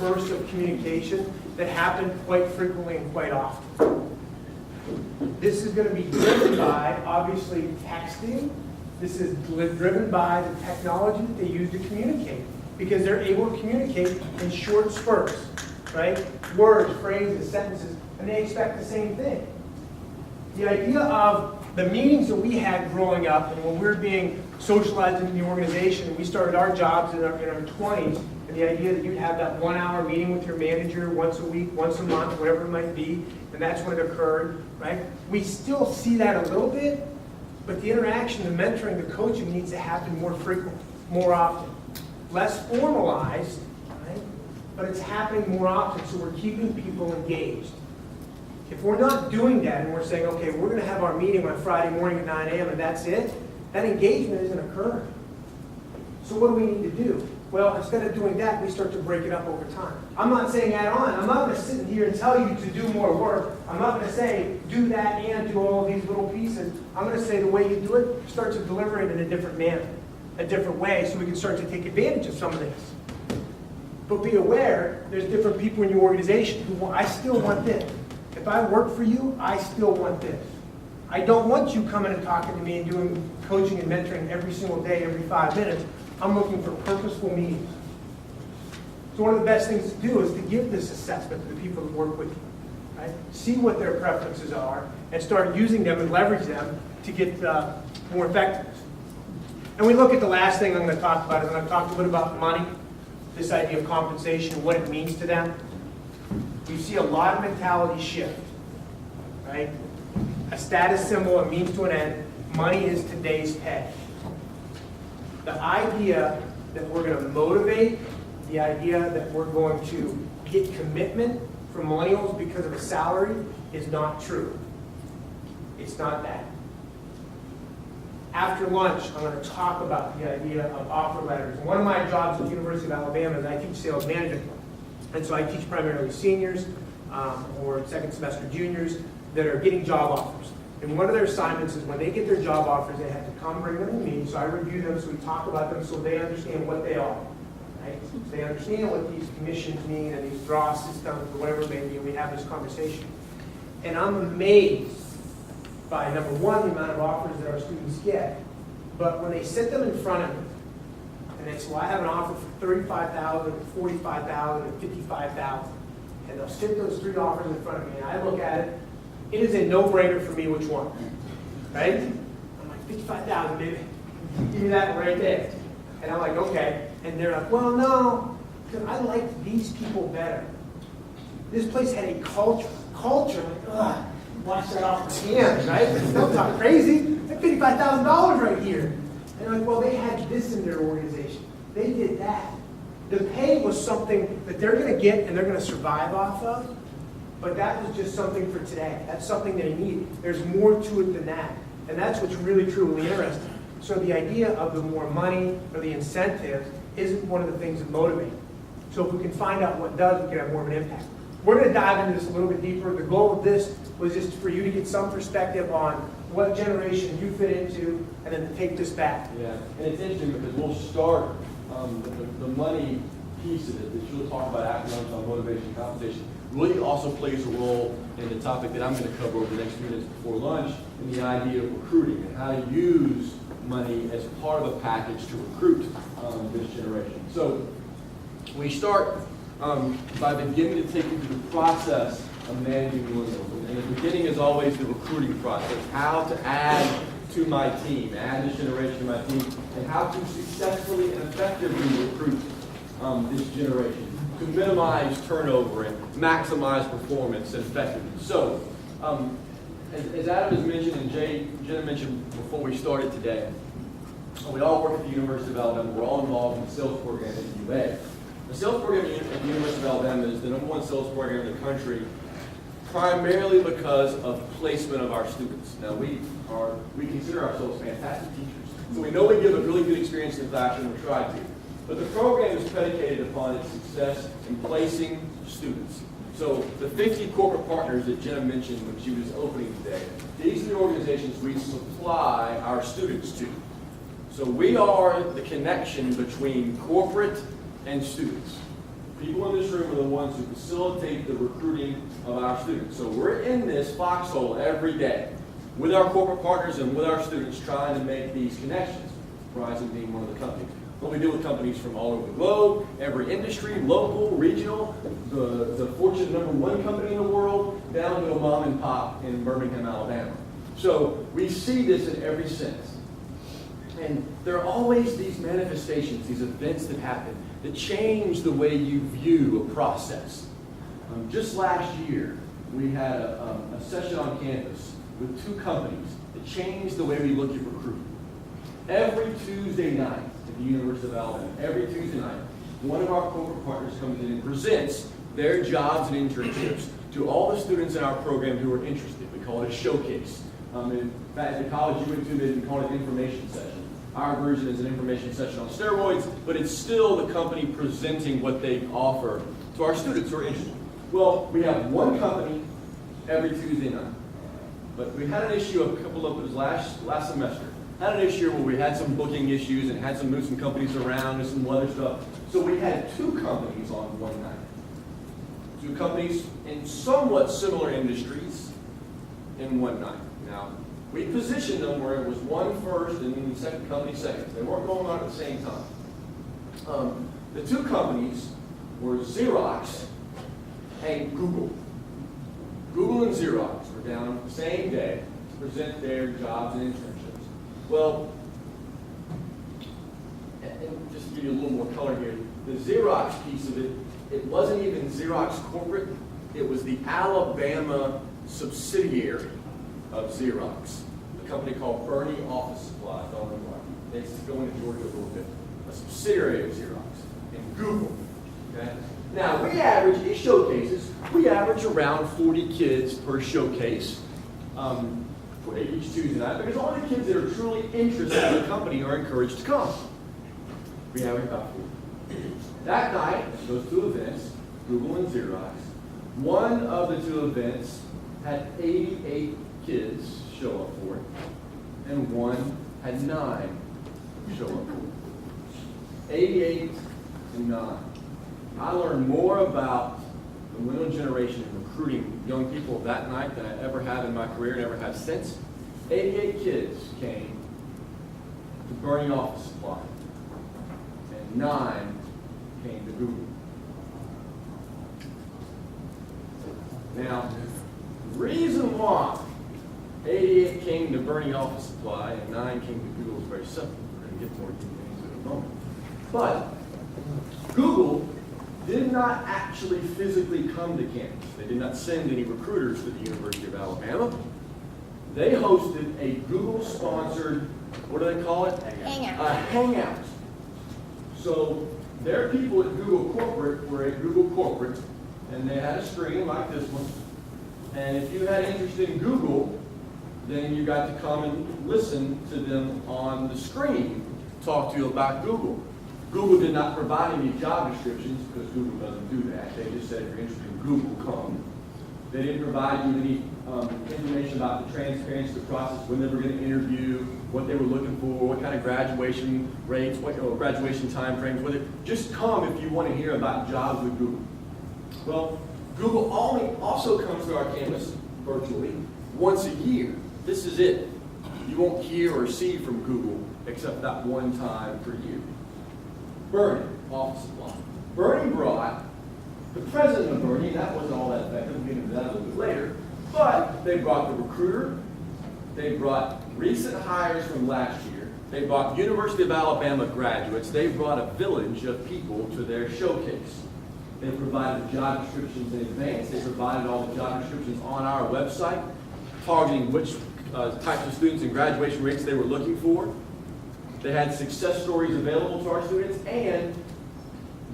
bursts of communication that happen quite frequently and quite often. This is going to be driven by, obviously, texting. This is driven by the technology that they use to communicate, because they're able to communicate in short spurts, right? Words, phrases, sentences, and they expect the same thing. The idea of the meetings that we had growing up, and when we were being socialized into the organization, and we started our jobs in our 20s, and the idea that you'd have that 1 hour meeting with your manager once a week, once a month, whatever it might be, and that's when it occurred, right? We still see that a little bit, but the interaction, the mentoring, the coaching needs to happen more frequently, more often. Less formalized, right? But it's happening more often, so we're keeping people engaged. If we're not doing that and we're saying, okay, we're going to have our meeting on Friday morning at 9 a.m. and that's it, that engagement isn't occurring. So what do we need to do? Well, instead of doing that, we start to break it up over time. I'm not saying add on. I'm not going to sit here and tell you to do more work. I'm not going to say do that and do all of these little pieces. I'm going to say the way you do it, start to deliver it in a different manner, a different way, so we can start to take advantage of some of this. But be aware, there's different people in your organization who want, I still want this. If I work for you, I still want this. I don't want you coming and talking to me and doing coaching and mentoring every single day, every 5 minutes. I'm looking for purposeful meetings. So one of the best things to do is to give this assessment to the people that work with you. Right? See what their preferences are and start using them and leverage them to get more effectiveness. And we look at the last thing I'm going to talk about is I'm going to talk a little bit about money, this idea of compensation, what it means to them. You see a lot of mentality shift, right? A status symbol, a means to an end. Money is today's pay. The idea that we're going to motivate, the idea that we're going to get commitment from millennials because of a salary is not true. It's not that. After lunch, I'm going to talk about the idea of offer letters. One of my jobs at the University of Alabama is I teach sales management. And so I teach primarily seniors or second semester juniors that are getting job offers. And one of their assignments is when they get their job offers, they have to come bring them to me. So I review them, so we talk about them so they understand what they are. Right? So they understand what these commissions mean and these draw systems or whatever it may be, and we have this conversation. And I'm amazed by, number one, the amount of offers that our students get. But when they sit them in front of me, and they say, well, I have an offer for $35,000, $45,000, and $55,000. And they'll sit those three offers in front of me, and I look at it. It is a no-brainer for me which one, right? I'm like, $55,000, baby. Give me that one right there. And I'm like, okay. And they're like, well, no, because I like these people better. This place had a culture, like, ugh, wash that off my hands, right? Don't talk crazy. That's $55,000 right here. And they're like, well, they had this in their organization. They did that. The pay was something that they're going to get and they're going to survive off of, but that was just something for today. That's something they need. There's more to it than that. And that's what's really, truly interesting. So the idea of the more money or the incentives isn't one of the things that motivate. So if we can find out what does, we can have more of an impact. We're going to dive into this a little bit deeper. The goal of this was just for you to get some perspective on what generation you fit into, and then to take this back. Yeah, and it's interesting because we'll start the money piece of it that you'll talk about after lunch on motivation and compensation. Really also plays a role in the topic that I'm going to cover over the next few minutes before lunch, in the idea of recruiting and how to use money as part of a package to recruit this generation. So we start by beginning to take you through the process of managing millennials. And the beginning is always the recruiting process, how to add to my team, add this generation to my team, and how to successfully and effectively recruit this generation to minimize turnover and maximize performance and effectiveness. So, as Adam has mentioned and Jenna mentioned before we started today, we all work at the University of Alabama. We're all involved in the sales program at the UA. The sales program at the University of Alabama is the #1 sales program in the country, primarily because of placement of our students. Now, we consider ourselves fantastic teachers. So we know we give a really good experience in the classroom, we try to. But the program is predicated upon its success in placing students. So the 50 corporate partners that Jenna mentioned when she was opening today, these are the organizations we supply our students to. So we are the connection between corporate and students. people in this room are the ones who facilitate the recruiting of our students. So we're in this foxhole every day with our corporate partners and with our students trying to make these connections, Verizon being one of the companies. But we deal with companies from all over the globe, every industry, local, regional, the Fortune #1 company in the world, down to a mom and pop in Birmingham, Alabama. So we see this in every sense. And there are always these manifestations, these events that happen that change the way you view a process. Just last year, we had a session on campus with 2 companies that changed the way we look at recruiting. Every Tuesday night at the University of Alabama, every Tuesday night, one of our corporate partners comes in and presents their jobs and internships to all the students in our program who are interested. We call it a showcase. In fact, at the college you went to, they call it an information session. Our version is an information session on steroids, but it's still the company presenting what they offer to our students who are interested. Well, we have one company every Tuesday night, but we had an issue it was last semester. Had an issue where we had some booking issues and had to move some companies around and some other stuff. So we had 2 companies on one night. 2 companies in somewhat similar industries in one night. Now, we positioned them where it was one first and then the second company second. They weren't going on at the same time. The 2 companies were Xerox and Google. Google and Xerox were down the same day to present their jobs and internships. Well, and just to give you a little more color here, the Xerox piece of it, it wasn't even Xerox corporate, it was the Alabama subsidiary of Xerox, a company called Bernie Office Supplies. I don't know why. It's going to Georgia a little bit. A subsidiary of Xerox and Google. Okay? Now, we average, these showcases, we average around 40 kids per showcase for each Tuesday night, because all the kids that are truly interested in the company are encouraged to come. We average about 40. That night, those 2 events, Google and Xerox, one of the 2 events had 88 kids show up for it, and one had 9 show up for it. 88 and 9. I learned more about the millennial generation and recruiting young people that night than I ever have in my career and ever have since. 88 kids came to Bernie Office Supply, and 9 came to Google. Now, the reason why 88 came to Bernie Office Supply and 9 came to Google is very simple. We're going to get more into it in a moment. But Google did not actually physically come to campus. They did not send any recruiters to the University of Alabama. They hosted a Google-sponsored, what do they call it? Hangout. A hangout. So their people at Google Corporate were at Google Corporate, and they had a screen like this one. And if you had interest in Google, then you got to come and listen to them on the screen talk to you about Google. Google did not provide any job descriptions because Google doesn't do that. They just said if you're interested in Google, come. They didn't provide you any information about the transparency of the process, when they were going to interview, what they were looking for, what kind of graduation rates, what graduation time frames. Just come if you want to hear about jobs with Google. Well, Google also comes to our campus virtually once a year. This is it. You won't hear or see from Google except that one time per year. Bernie Office Supply. Bernie brought the president of Bernie, and that wasn't all that effective. We'll get into that a little bit later. But they brought the recruiter. They brought recent hires from last year. They brought University of Alabama graduates. They brought a village of people to their showcase. They provided job descriptions in advance. They provided all the job descriptions on our website, targeting which types of students and graduation rates they were looking for. They had success stories available to our students, and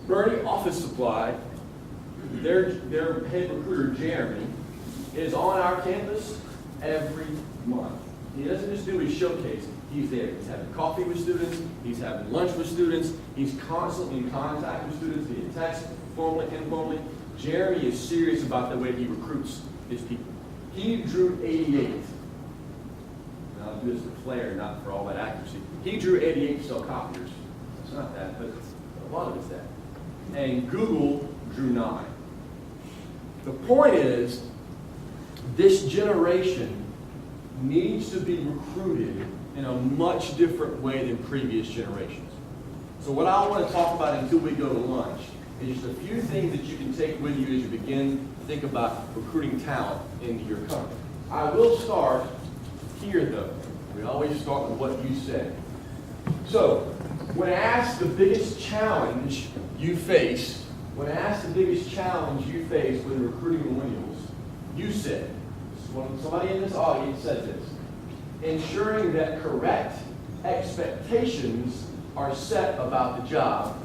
Bernie Office Supply, their head recruiter, Jeremy, is on our campus every month. He doesn't just do his showcase. He's there. He's having coffee with students. He's having lunch with students. He's constantly in contact with students via text, formally, informally. Jeremy is serious about the way he recruits his people. He drew 88. Now, I'll do this for flair, not for all that accuracy. He drew 88 cell copiers. It's not that, but a lot of it's that. And Google drew nigh. The point is, this generation needs to be recruited in a much different way than previous generations. So what I want to talk about until we go to lunch is just a few things that you can take with you as you begin to think about recruiting talent into your company. I will start here though. We always start with what you said. So, when asked the biggest challenge you face, when recruiting millennials, you said, when somebody in this audience said this, ensuring that correct expectations are set about the job,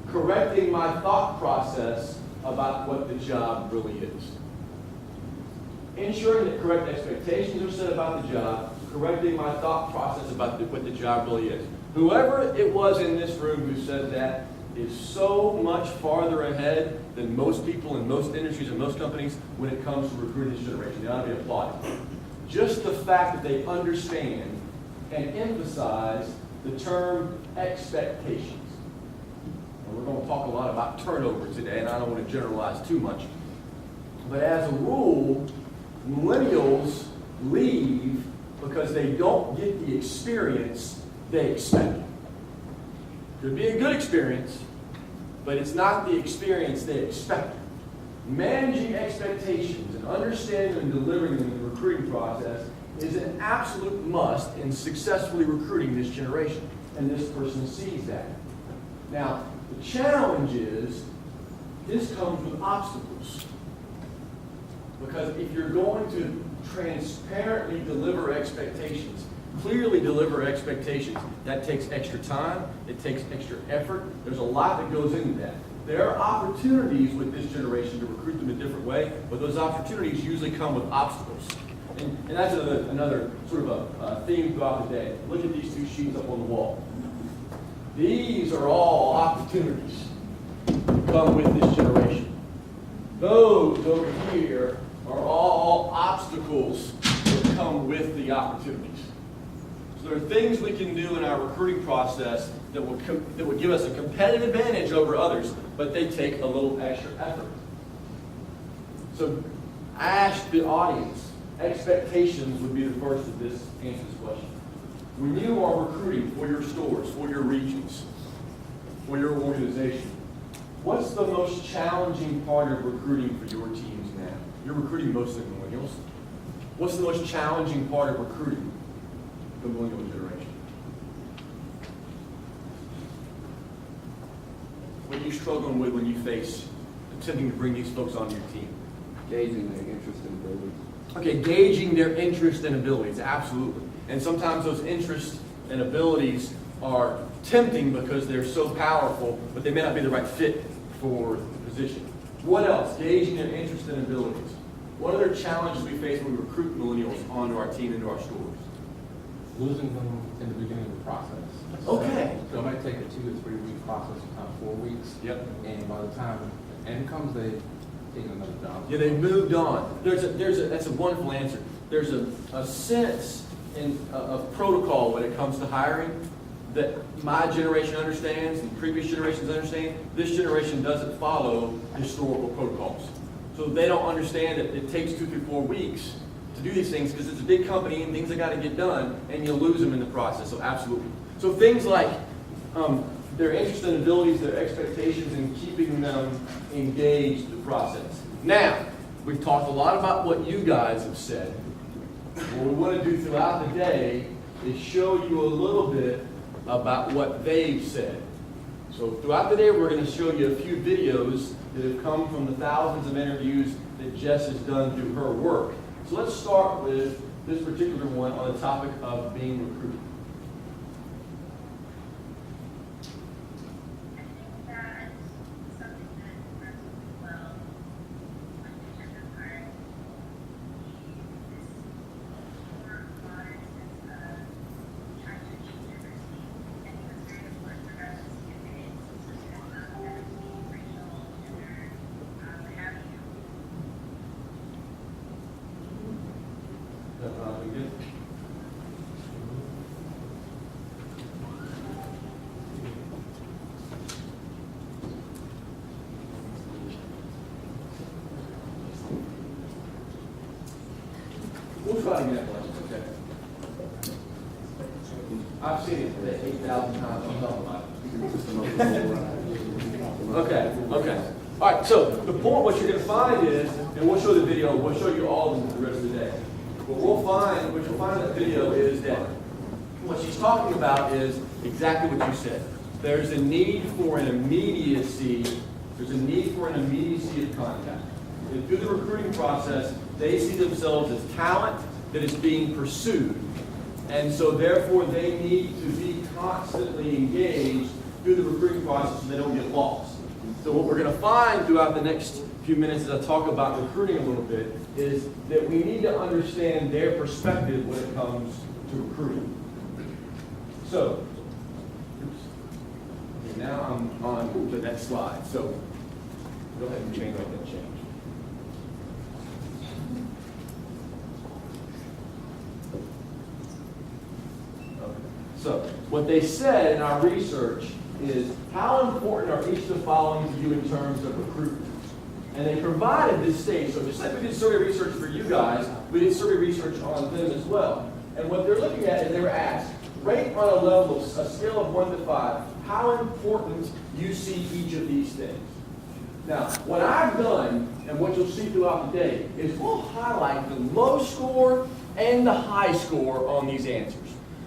correcting my thought process about what the job really is. Ensuring that correct expectations are set about the job, correcting my thought process about what the job really is. Whoever it was in this room who said that is so much farther ahead than most people in most industries and most companies when it comes to recruiting this generation. They ought to be applauded. Just the fact that they understand and emphasize the term expectations. And we're going to talk a lot about turnover today, and I don't want to generalize too much. But as a rule, millennials leave because they don't get the experience they expect. Could be a good experience, but it's not the experience they expect. Managing expectations and understanding and delivering them in the recruiting process is an absolute must in successfully recruiting this generation. And this person sees that. Now, the challenge is, this comes with obstacles. Because if you're going to transparently deliver expectations, clearly deliver expectations, that takes extra time, it takes extra effort. There's a lot that goes into that. There are opportunities with this generation to recruit them a different way, but those opportunities usually come with obstacles. And that's another sort of a theme throughout the day. Look at these two sheets up on the wall. These are all opportunities that come with this generation. Those over here are all obstacles that come with the opportunities. So there are things we can do in our recruiting process that will give us a competitive advantage over others, but they take a little extra effort. So ask the audience. Expectations would be the first of this answer this question. When you are recruiting for your stores, for your regions, for your organization, what's the most challenging part of recruiting for your teams now? You're recruiting mostly millennials. What's the most challenging part of recruiting the millennial generation? What are you struggling with when you face attempting to bring these folks onto your team? Gauging their interest and abilities. Okay, gauging their interest and abilities, absolutely. And sometimes those interests and abilities are tempting because they're so powerful, but they may not be the right fit for the position. What else? Gauging their interest and abilities. What other challenges we face when we recruit millennials onto our team, into our stores? Losing them in the beginning of the process. Okay. So it might take a 2 to 3 week process, sometimes 4 weeks. Yep. And by the time the end comes, they take another job. Yeah, they've moved on. That's a wonderful answer. There's a sense of protocol when it comes to hiring that my generation understands and previous generations understand. This generation doesn't follow historical protocols. So they don't understand that it takes 2 to 4 weeks to do these things because it's a big company and things that got to get done, and you'll lose them in the process. So absolutely. So things like their interest and abilities, their expectations, and keeping them engaged in the process. Now, we've talked a lot about what you guys have said. What we want to do throughout the day is show you a little bit about what they've said. So throughout the day, we're going to show you a few videos that have come from the thousands of interviews that Jess has done through her work. So let's start with this particular one on the topic of being recruited. We'll try it again, okay? I've seen it 8,000 times. I'm talking about it. Okay. All right, so the point, what you're going to find is, and we'll show the video, we'll show you all the rest of the day. What you'll find in that video is that what she's talking about is exactly what you said. There's a need for an immediacy. There's a need for an immediacy of contact. And through the recruiting process, they see themselves as talent that is being pursued. And so therefore they need to be constantly engaged through the recruiting process so they don't get lost. So what we're going to find throughout the next few minutes as I talk about recruiting a little bit is that we need to understand their perspective when it comes to recruiting. So, okay, now I'm on to the next slide. So go ahead and change that change. So, what they said in our research is, how important are each of the following to you in terms of recruitment? And they provided this stage. So just like we did survey research for you guys, we did survey research on them as well. And what they're looking at is they were asked, rate on a level, a scale of 1 to 5, how important you see each of these things. Now, what I've done, and what you'll see throughout the day, is we'll highlight the low score and the high score on these answers.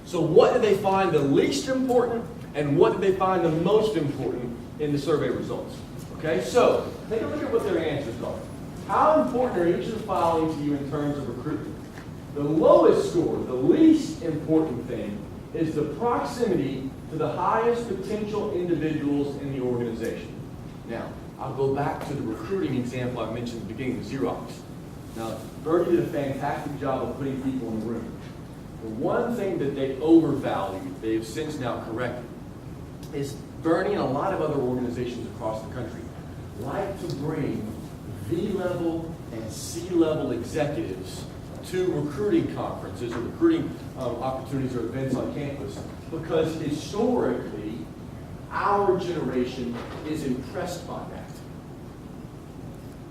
So what did they find the least important, and what did they find the most important in the survey results? Okay, so take a look at what their answers are. How important are each of the following to you in terms of recruitment? The lowest score, the least important thing, is the proximity to the highest potential individuals in the organization. Now, I'll go back to the recruiting example I mentioned at the beginning, Xerox. Now, Bertie did a fantastic job of putting people in the room. The one thing that they overvalued, they've since now corrected, is Bernie and a lot of other organizations across the country like to bring V-level and C-level executives to recruiting conferences or recruiting opportunities or events on campus because historically our generation is impressed by that.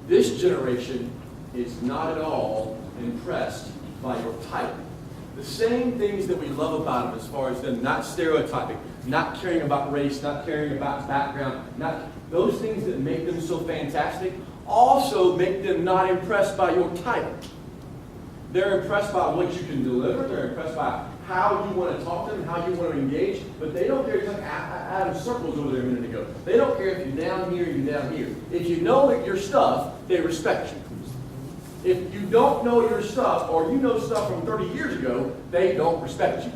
This generation is not at all impressed by your title. The same things that we love about them as far as them not stereotyping, not caring about race, not caring about background, those things that make them so fantastic also make them not impressed by your title. They're impressed by what you can deliver. They're impressed by how you want to talk to them, how you want to engage, but they don't care. It's like Adam Circles over there a minute ago. They don't care if you're down here or you're down here. If you know your stuff, they respect you. If you don't know your stuff, or you know stuff from 30 years ago, they don't respect you.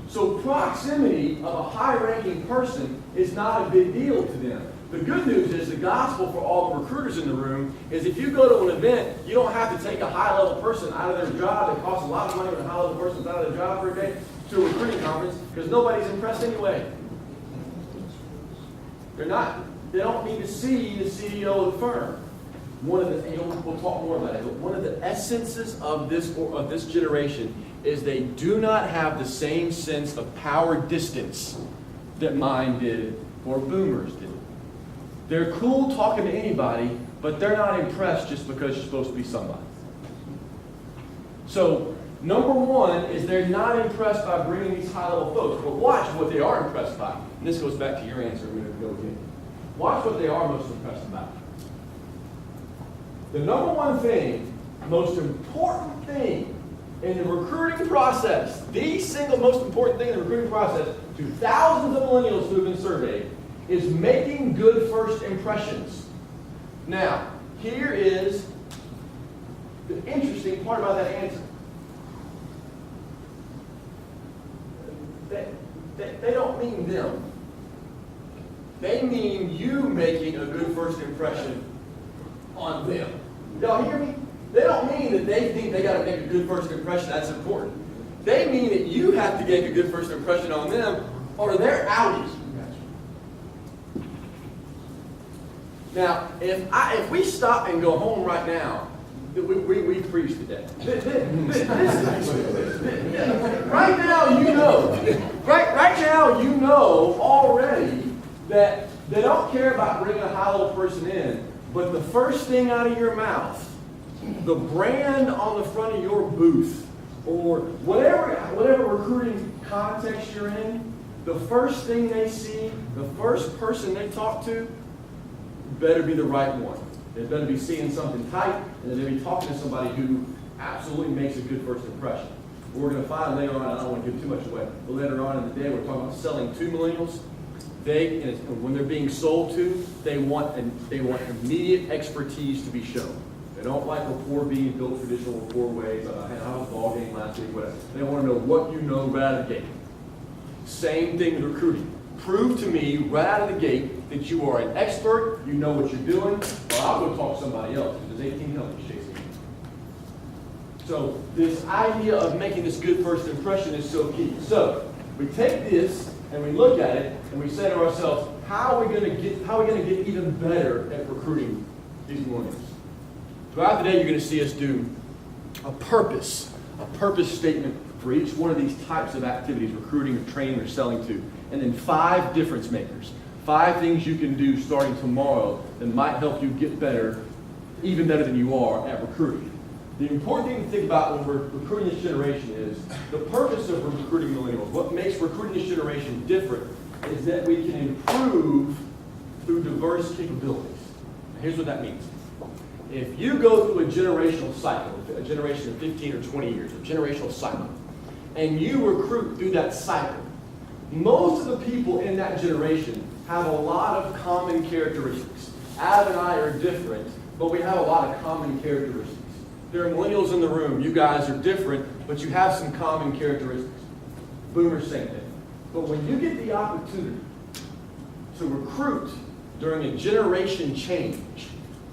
So proximity of a high-ranking person is not a big deal to them. The good news is the gospel for all the recruiters in the room is if you go to an event, you don't have to take a high-level person out of their job that costs a lot of money when a high-level person's out of their job for a day to a recruiting conference because nobody's impressed anyway. They don't need to see the CEO of the firm. We'll talk more about it, but one of the essences of this generation is they do not have the same sense of power distance that mine did or boomers did. They're cool talking to anybody, but they're not impressed just because you're supposed to be somebody. So, number one is they're not impressed by bringing these high-level folks, but watch what they are impressed by. And this goes back to your answer a minute ago again. Watch what they are most impressed about. The number one thing, most important thing in the recruiting process, the single most important thing in the recruiting process to thousands of millennials who have been surveyed, is making good first impressions. Now, here is the interesting part about that answer. They don't mean them. They mean you making a good first impression on them. Y'all hear me? They don't mean that they think they got to make a good first impression. That's important. They mean that you have to make a good first impression on them, or they're outies. Now, if we stop and go home right now, we preach today. Right now, you know. Right now, you know already that they don't care about bringing a high-level person in, but the first thing out of your mouth The brand on the front of your booth, or whatever recruiting context you're in, the first thing they see, the first person they talk to, better be the right one. They better be seeing something tight, and they better be talking to somebody who absolutely makes a good first impression. We're going to find later on, I don't want to give too much away, but later on in the day we're talking about selling to millennials. When they're being sold to, they want immediate expertise to be shown. They don't like rapport being built traditional rapport ways. How was the ball game last week? Whatever. They want to know what you know right out of the gate. Same thing with recruiting. Prove to me right out of the gate that you are an expert, you know what you're doing, or I'll go talk to somebody else. There's 18 companies chasing you. So this idea of making this good first impression is so key. So we take this and we look at it and we say to ourselves, how are we going to get even better at recruiting these millennials? Throughout the day, you're going to see us do a purpose statement for each one of these types of activities, recruiting or training or selling to, and then 5 difference makers. 5 things you can do starting tomorrow that might help you get better, even better than you are at recruiting. The important thing to think about when we're recruiting this generation is the purpose of recruiting millennials. What makes recruiting this generation different is that we can improve through diverse capabilities. Now, here's what that means. If you go through a generational cycle, a generation of 15 or 20 years, a generational cycle, and you recruit through that cycle, most of the people in that generation have a lot of common characteristics. Adam and I are different, but we have a lot of common characteristics. There are millennials in the room. You guys are different, but you have some common characteristics. Boomers, same thing. But when you get the opportunity to recruit during a generation change,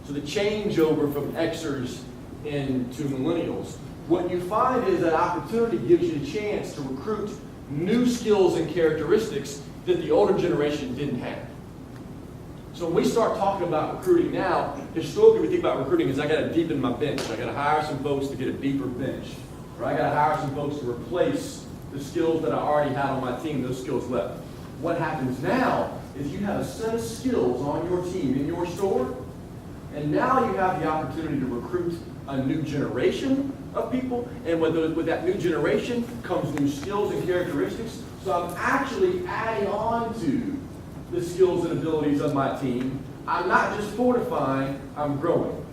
so the changeover from Xers into millennials, what you find is that opportunity gives you a chance to recruit new skills and characteristics that the older generation didn't have. So when we start talking about recruiting now, historically we think about recruiting as I got to deepen my bench. I got to hire some folks to get a deeper bench. Or I got to hire some folks to replace the skills that I already had on my team, those skills left. What happens now is you have a set of skills on your team in your store, and now you have the opportunity to recruit a new generation of people, and with that new generation comes new skills and characteristics. So I'm actually adding on to the skills and abilities of my team. I'm not just fortifying, I'm growing.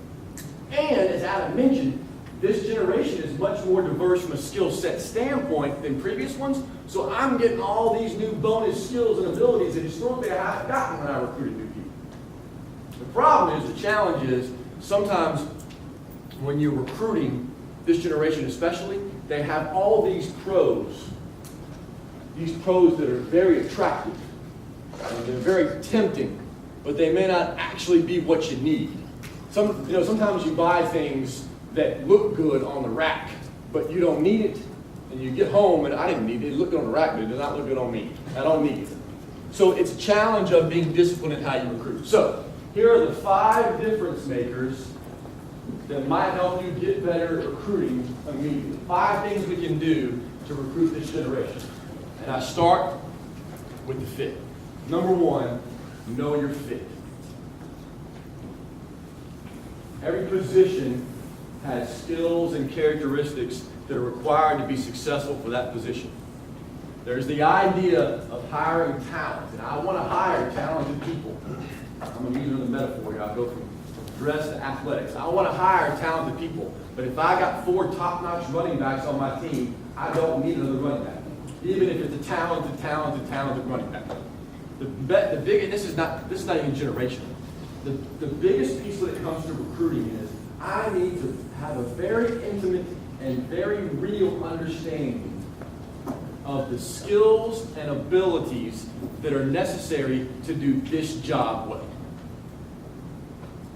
And as Adam mentioned, this generation is much more diverse from a skill set standpoint than previous ones, so I'm getting all these new bonus skills and abilities that historically I haven't gotten when I recruited new people. The problem is, the challenge is, sometimes when you're recruiting this generation especially, they have all these pros that are very attractive, and they're very tempting, but they may not actually be what you need. Sometimes you buy things that look good on the rack, but you don't need it, and you get home and I didn't need it. It looked good on the rack, but it did not look good on me. I don't need it. So it's a challenge of being disciplined in how you recruit. So here are the 5 difference makers that might help you get better at recruiting immediately. 5 things we can do to recruit this generation. And I start with the fit. Number 1, know your fit. Every position has skills and characteristics that are required to be successful for that position. There's the idea of hiring talent, and I want to hire talented people. I'm going to use another metaphor here. I'll go from dress to athletics. I want to hire talented people, but if I got 4 top-notch running backs on my team, I don't need another running back, even if it's a talented running back. This is not even generational. The biggest piece when it comes to recruiting is I need to have a very intimate and very real understanding of the skills and abilities that are necessary to do this job well.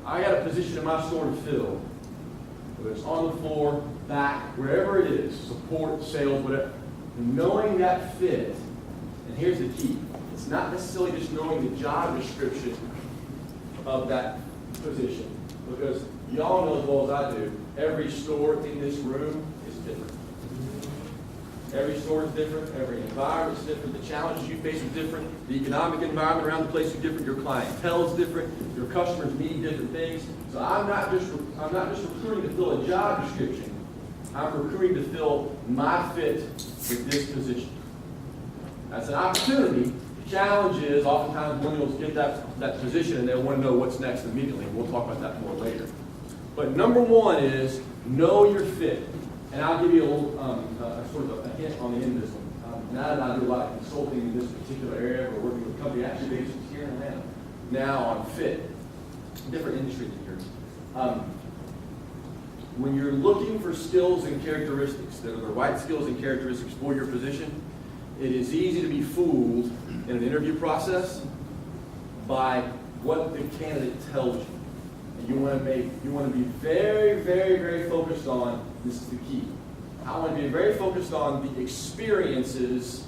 I got a position in my store to fill, whether it's on the floor, back, wherever it is, support, sales, whatever. Knowing that fit, and here's the key, it's not necessarily just knowing the job description of that position, because y'all know as well as I do, every store in this room is different. Every store is different, every environment is different, the challenges you face are different, the economic environment around the place is different, your clientele is different, your customers need different things. So I'm not just recruiting to fill a job description, I'm recruiting to fill my fit with this position. That's an opportunity. The challenge is oftentimes millennials get that position and they want to know what's next immediately. We'll talk about that more later. But number one is know your fit. And I'll give you a little sort of a hint on the end of this one. Now that I do a lot of consulting in this particular area, we're working with a company actually based here in Atlanta now on fit, different industries in here. When you're looking for skills and characteristics that are the right skills and characteristics for your position, it is easy to be fooled in an interview process by what the candidate tells you. And you want to be very, very, very focused on, this is the key, I want to be very focused on the experiences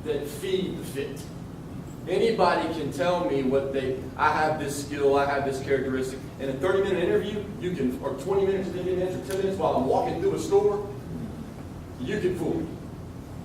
that feed the fit. Anybody can tell me I have this skill, I have this characteristic. In a 30-minute interview, you can, or 20 minutes, 50 minutes, or 10 minutes while I'm walking through a store, you can fool me.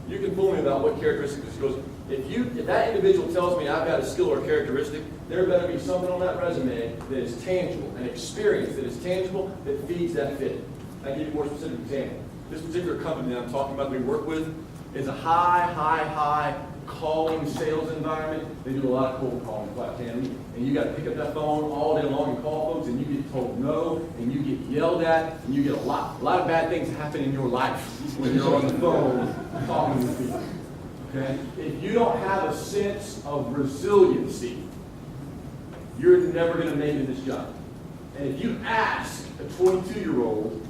You can fool me about what characteristics this goes. If that individual tells me I've got a skill or a characteristic, there better be something on that resume that is tangible, an experience that is tangible that feeds that fit. I'll give you a more specific example. This particular company that I'm talking about that we work with is a high calling sales environment. They do a lot of cold calling, quite candidly. And you got to pick up that phone all day long and call folks, and you get told no, and you get yelled at, and you get a lot of bad things happen in your life when you're on the phone talking to people. Okay? If you don't have a sense of resiliency, you're never going to make it in this job. And if you ask a 22-year-old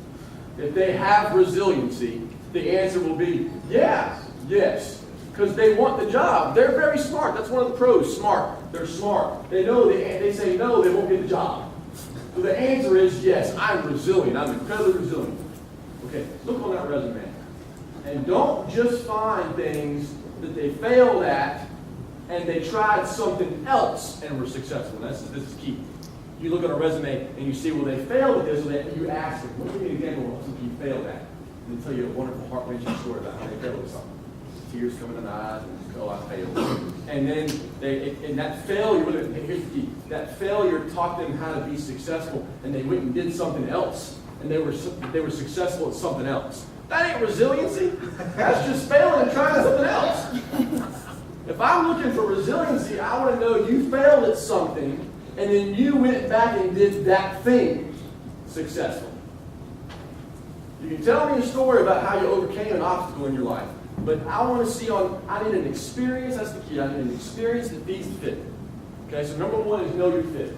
if they have resiliency, the answer will be yes. Because they want the job. They're very smart. That's one of the pros, smart. They're smart. They know they say no, they won't get the job. So the answer is yes, I'm resilient. I'm incredibly resilient. Okay, look on that resume. And don't just find things that they failed at and they tried something else and were successful. This is key. You look at a resume and you see, well, they failed at this, and you ask them, what do you example of something you failed at? And they tell you a wonderful, heart-wrenching story about how they failed at something. Tears coming in the eyes, and oh, I failed. And then that failure, here's the key, that failure taught them how to be successful, and they went and did something else, and they were successful at something else. That ain't resiliency. That's just failing and trying something else. If I'm looking for resiliency, I want to know you failed at something, and then you went back and did that thing successful. You can tell me a story about how you overcame an obstacle in your life, but I want to see I need an experience, that's the key, I need an experience that feeds the fit. Okay, so number one is know your fit.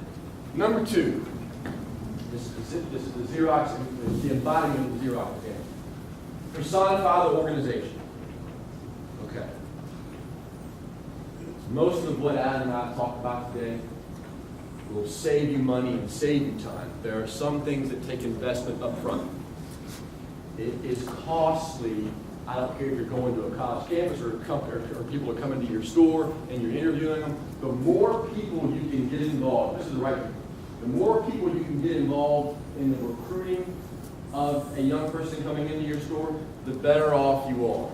Number two, this is the Xerox, the embodiment of the Xerox example. Personify the organization. Okay. Most of what Adam and I talked about today will save you money and save you time. There are some things that take investment up front. It is costly. I don't care if you're going to a college campus or people are coming to your store and you're interviewing them. The more people you can get involved, this is the right thing, the more people you can get involved in the recruiting of a young person coming into your store, the better off you are.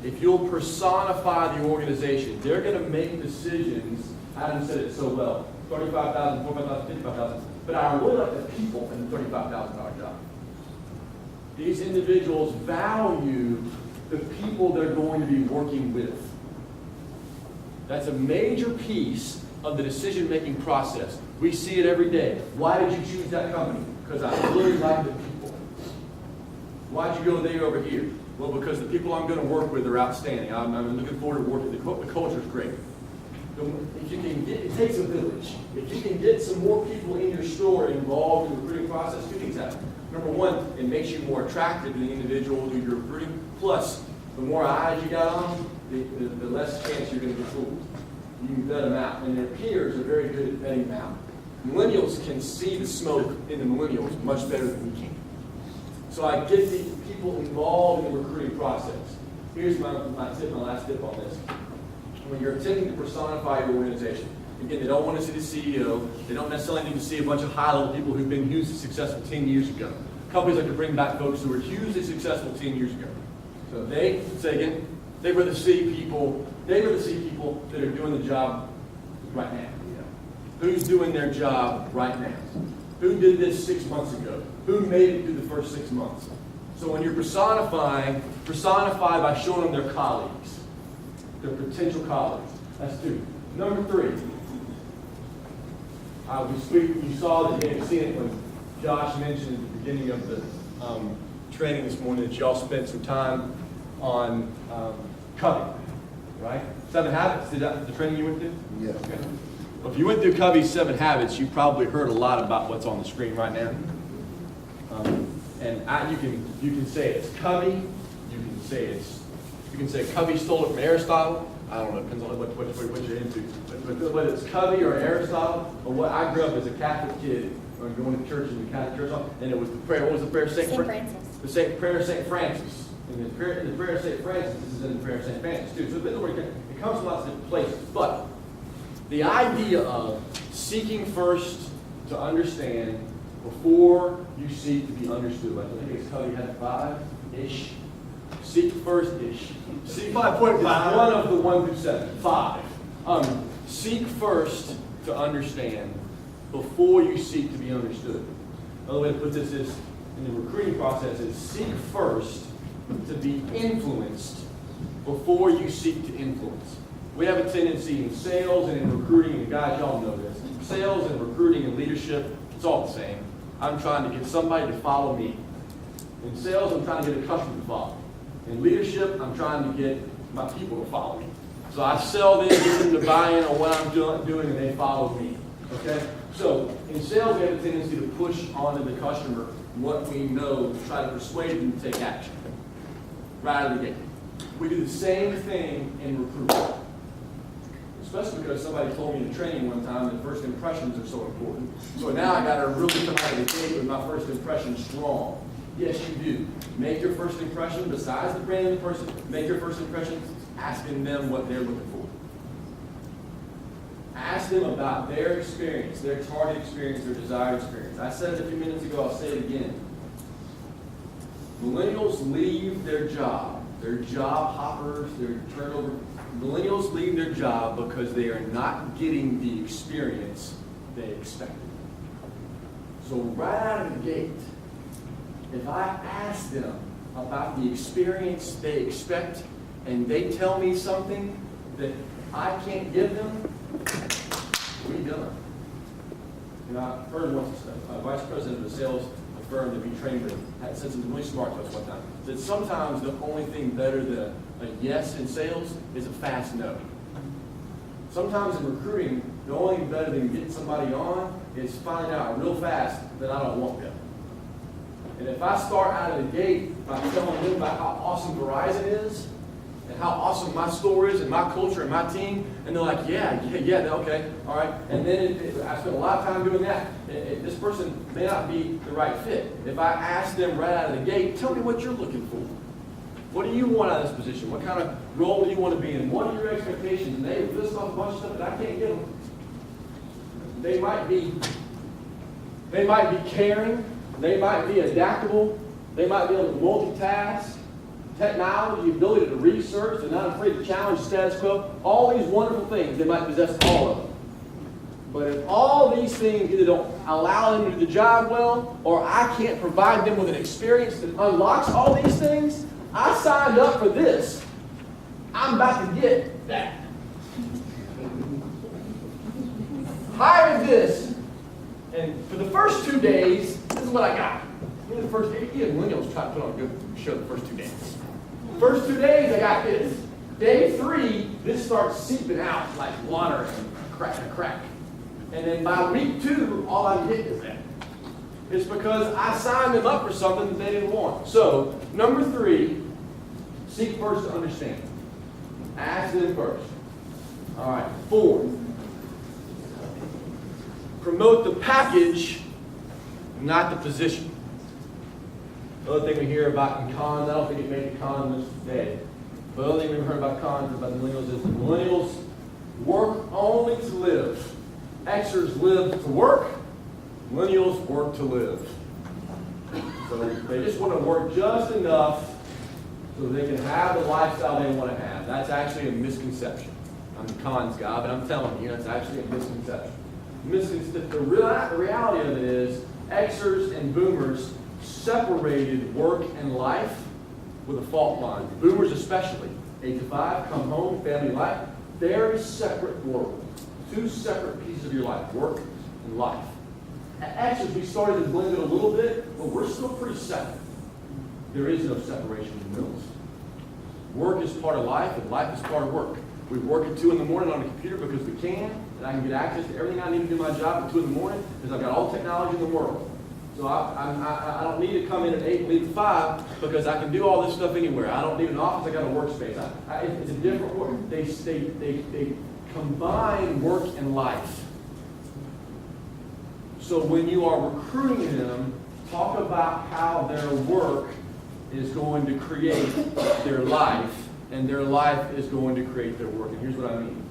If you'll personify the organization, they're going to make decisions. Adam said it so well. $35,000, $45,000, $55,000. But I really like the people in the $35,000 job. These individuals value the people they're going to be working with. That's a major piece of the decision-making process. We see it every day. Why did you choose that company? Because I really like the people. Why'd you go there over here? Well, because the people I'm going to work with are outstanding. I'm looking forward to working. The culture's great. If you can it takes a village. If you can get some more people in your store involved in the recruiting process, two things happen. Number one, it makes you more attractive to the individual who you're recruiting. Plus, the more eyes you got on them, the less chance you're going to get fooled. You can vet them out. And their peers are very good at vetting them out. Millennials can see the smoke in the millennials much better than we can. So I get the people involved in the recruiting process. Here's my last tip on this. When you're attempting to personify your organization, again, they don't want to see the CEO. They don't necessarily need to see a bunch of high-level people who've been hugely successful 10 years ago. Companies like to bring back folks who were hugely successful 10 years ago. So they, say again, they'd rather see people that are doing the job right now. Who's doing their job right now? Who did this 6 months ago? Who made it through the first 6 months? So when you're personify by showing them their colleagues, their potential colleagues. That's 2. Number 3. You saw that, you've seen it when Josh mentioned at the beginning of the training this morning that y'all spent some time on Covey, right? 7 Habits, the training you went through? Yeah. Okay. Well, if you went through Covey's 7 Habits, you probably heard a lot about what's on the screen right now. You can say it's Covey. You can say Covey stole it from Aristotle. I don't know, it depends on what you're into. But whether it's Covey or Aristotle, or what I grew up as a Catholic kid, or going to church in the Catholic church, and it was the prayer. What was the prayer? Saint Francis. The prayer of Saint Francis. And the prayer of Saint Francis, this is in the prayer of Saint Francis too. So it comes from lots of different places. But the idea of seeking first to understand before you seek to be understood. Like I think it's Covey had 5-ish. Seek first-ish. Seek 5.5. It's one of the 1 through 7. 5. Seek first to understand before you seek to be understood. Another way to put this is, in the recruiting process, is seek first to be influenced before you seek to influence. We have a tendency in sales and in recruiting, and guys, y'all know this. Sales and recruiting and leadership, it's all the same. I'm trying to get somebody to follow me. In sales, I'm trying to get a customer to follow me. In leadership, I'm trying to get my people to follow me. So I sell them, get them to buy in on what I'm doing, and they follow me. Okay? So in sales, we have a tendency to push onto the customer what we know to try to persuade them to take action right out of the gate. We do the same thing in recruiting. Especially because somebody told me in training one time that first impressions are so important. So now I got to really come out of the gate with my first impression strong. Yes, you do. Make your first impression, besides the brand of the person, make your first impression asking them what they're looking for. Ask them about their experience, their target experience, their desired experience. I said it a few minutes ago, I'll say it again. Millennials leave their job hoppers, their turnover. Millennials leave their job because they are not getting the experience they expected. So right out of the gate, if I ask them about the experience they expect and they tell me something that I can't give them, we done. And I heard once a vice president of the sales firm that we trained with had said something really smart to us one time. That sometimes the only thing better than a yes in sales is a fast no. Sometimes in recruiting, the only thing better than getting somebody on is finding out real fast that I don't want them. And if I start out of the gate by telling them about how awesome Verizon is, and how awesome my store is, and my culture, and my team, and they're like, yeah, okay, all right. And then I spend a lot of time doing that. This person may not be the right fit. If I ask them right out of the gate, tell me what you're looking for. What do you want out of this position? What kind of role do you want to be in? What are your expectations? And they list off a bunch of stuff that I can't give them. They might be caring. They might be adaptable. They might be able to multitask. Technology, the ability to research, they're not afraid to challenge the status quo. All these wonderful things, they might possess all of them. But if all these things either don't allow them to do the job well, or I can't provide them with an experience that unlocks all these things, I signed up for this. I'm about to get that. Hire this. And for the first 2 days, this is what I got. The first day, even millennials try to put on a good show the first 2 days. First 2 days, I got this. Day 3, this starts seeping out like water and crack. And then by week 2, all I'm getting is that. It's because I signed them up for something that they didn't want. So, number 3, seek first to understand. Ask them first. All right, 4, promote the package, not the position. The other thing we hear about in cons, I don't think it made the con list today, but the other thing we've heard about cons about millennials is that millennials work only to live. Xers live to work, millennials work to live. So they just want to work just enough so they can have the lifestyle they want to have. That's actually a misconception. I'm the cons guy, but I'm telling you, that's actually a misconception. The reality of it is, Xers and Boomers separated work and life with a fault line. Boomers especially, 8 to 5, come home, family life, very separate world. Two separate pieces of your life, work and life. At Xers, we started to blend it a little bit, but we're still pretty separate. There is no separation in the middle. Work is part of life, and life is part of work. We work at 2 in the morning on a computer because we can, and I can get access to everything I need to do my job at 2 in the morning because I've got all the technology in the world. So I don't need to come in at 8 and leave at 5 because I can do all this stuff anywhere. I don't need an office, I got a workspace. It's a different work. They combine work and life. So when you are recruiting them, talk about how their work is going to create their life, and their life is going to create their work. And here's what I mean.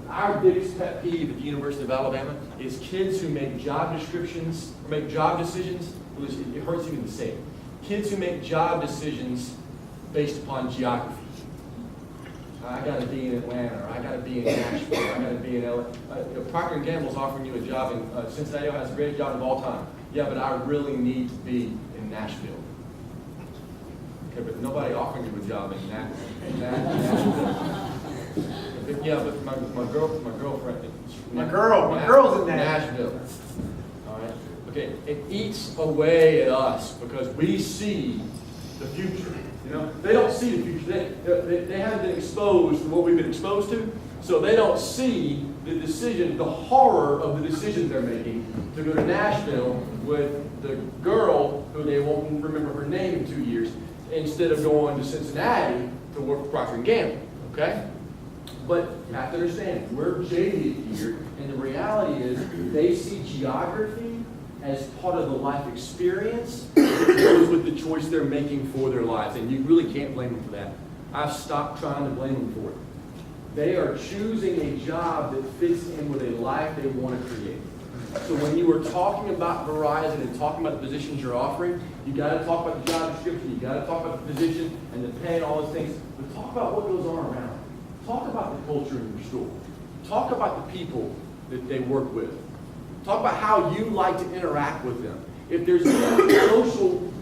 Our biggest pet peeve at the University of Alabama is kids who make job descriptions, or make job decisions, it hurts even to say it. Kids who make job decisions based upon geography. I got to be in Atlanta, or I got to be in Nashville, or I got to be in LA. Procter & Gamble's offering you a job in Cincinnati. Has the greatest job of all time. Yeah, but I really need to be in Nashville. Okay, but nobody offering you a job in Nashville. Yeah, but my girlfriend. My girl's in Nashville. All right. Okay, it eats away at us because we see the future. You know, they don't see the future. They haven't been exposed to what we've been exposed to, so they don't see the decision, the horror of the decisions they're making to go to Nashville with the girl who they won't remember her name in 2 years, instead of going to Cincinnati to work for Procter & Gamble. Okay. But you have to understand, we're jaded here, and the reality is they see geography as part of the life experience that goes with the choice they're making for their lives, and you really can't blame them for that. I've stopped trying to blame them for it. They are choosing a job that fits in with a life they want to create. So when you are talking about Verizon and talking about the positions you're offering, you got to talk about the job description, you got to talk about the position and the pay and all those things, but talk about what goes on around. Talk about the culture in your store. Talk about the people that they work with. Talk about how you like to interact with them. If there's social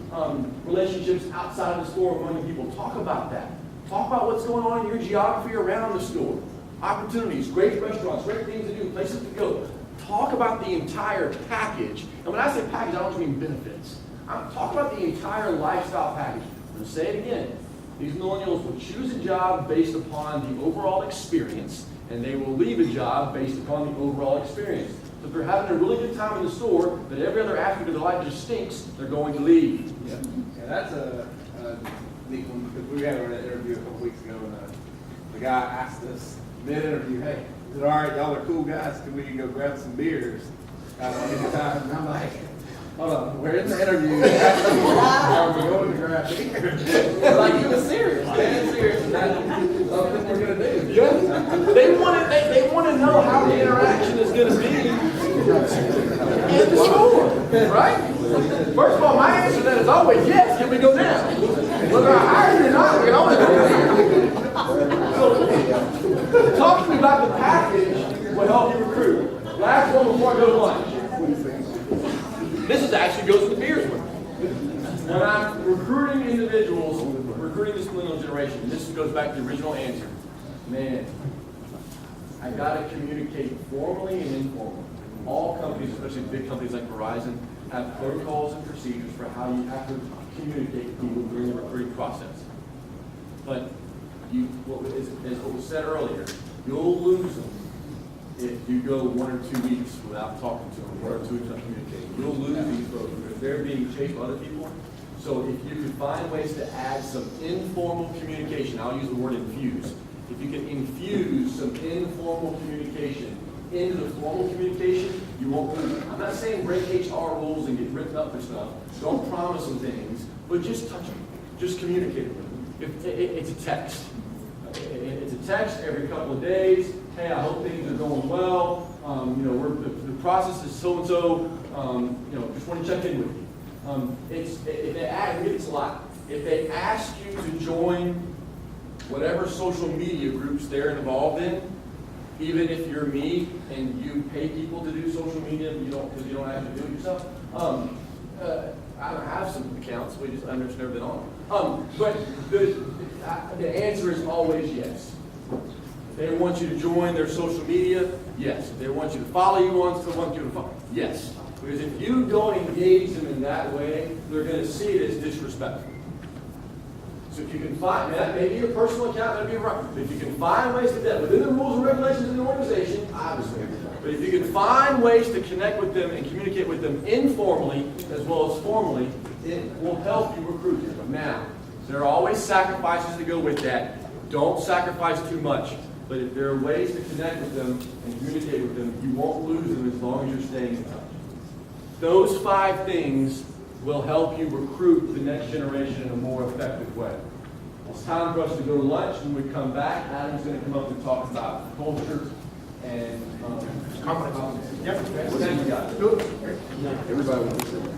relationships outside of the store among the people, talk about that. Talk about what's going on in your geography around the store. Opportunities, great restaurants, great things to do, places to go. Talk about the entire package. And when I say package, I don't just mean benefits. I'm talking about the entire lifestyle package. I'm going to say it again. These millennials will choose a job based upon the overall experience, and they will leave a job based upon the overall experience. So if they're having a really good time in the store, but every other aspect of their life just stinks, they're going to leave. Yeah, that's a neat one, because we had an interview a couple weeks ago, and the guy asked us mid-interview, hey, is it all right, y'all are cool guys, can we go grab some beers anytime? And I'm like, hold on, we're in the interview. Are we going to grab beer? Like, he was serious. Man, serious. And that's something we're going to do. Yeah. They want to know how the interaction is going to be in the store, right? First of all, my answer to that is always yes, can we go down? Whether I hire you or not, we can always go down. So, talk to me about the package will help you recruit. Last one before I go to lunch. This actually goes with the beers one. When I'm recruiting individuals, recruiting this millennial generation, this goes back to the original answer. Man, I got to communicate formally and informally. All companies, especially big companies like Verizon, have protocols and procedures for how you have to communicate with people during the recruiting process. But as what was said earlier, you'll lose them if you go 1 or 2 weeks without talking to them, 1 or 2 weeks without communicating. You'll lose these folks because they're being chased by other people. So if you can find ways to add some informal communication, I'll use the word infuse. If you can infuse some informal communication into the formal communication, you won't lose. I'm not saying break HR rules and get ripped up for stuff. Don't promise them things, but just touch them. Just communicate with them. It's a text. It's a text every couple of days. Hey, I hope things are going well. The process is so and so. Just want to check in with you. It's a lot. if they ask you to join whatever social media groups they're involved in, even if you're me and you pay people to do social media, because you don't actually do it yourself. I don't have some accounts, we just I've just never been on. But the answer is always yes. If they want you to join their social media, yes. If they want you to follow you on, yes. Because if you don't engage them in that way, they're going to see it as disrespectful. So if you can find that, maybe your personal account, that'd be right. But if you can find ways to do that within the rules and regulations of the organization, obviously. But if you can find ways to connect with them and communicate with them informally as well as formally, it will help you recruit them. Now, there are always sacrifices to go with that. Don't sacrifice too much. But if there are ways to connect with them and communicate with them, you won't lose them as long as you're staying in touch. Those 5 things will help you recruit the next generation in a more effective way. It's time for us to go to lunch. When we come back, Adam's going to come up and talk about culture and Confidence. Yep. thank you guys. Everybody wants to.